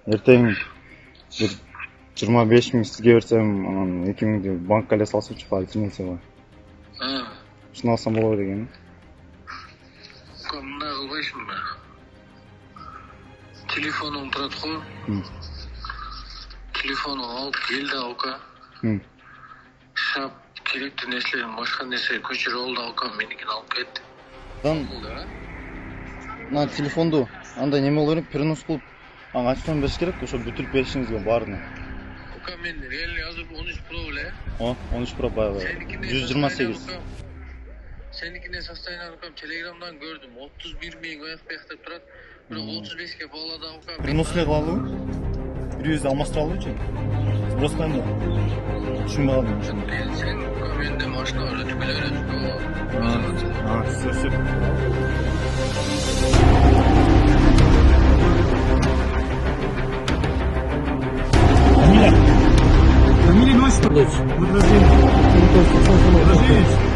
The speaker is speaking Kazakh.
Эртең 25 миң сизге берсем, анан 2 миңди банкка эле салсынчы, альтернатива. Ушуну алсам болобу деген. Мындай кылбайсыңбы? Телефонуң турат го. Телефонуң алып кел да алка. Шап керектүү нерселерин башка нерсеге көчүрүп ал да алка, меникин алып кет. На телефонду андай неме боло берет, перенос кылып, ага ачкан бериш керек, ошо бүтүрүп беришиңизге баарына. Ока мен реально азыр 13 Pro эле. 13 Pro баягы 128. Senikine состояние алкам Телеграмдан көрдүм. 31 миң FPS деп турат. Бирок 35ке баалады алкам. Переноске кылалыбы? Бир өзү алмаштыралыбычы? Просто эмне? Түшүнбөй калдым. Сен менде машина өтүп келе бересиң. Сөзсүз. Фамилия, имя, отчество. Год рождения.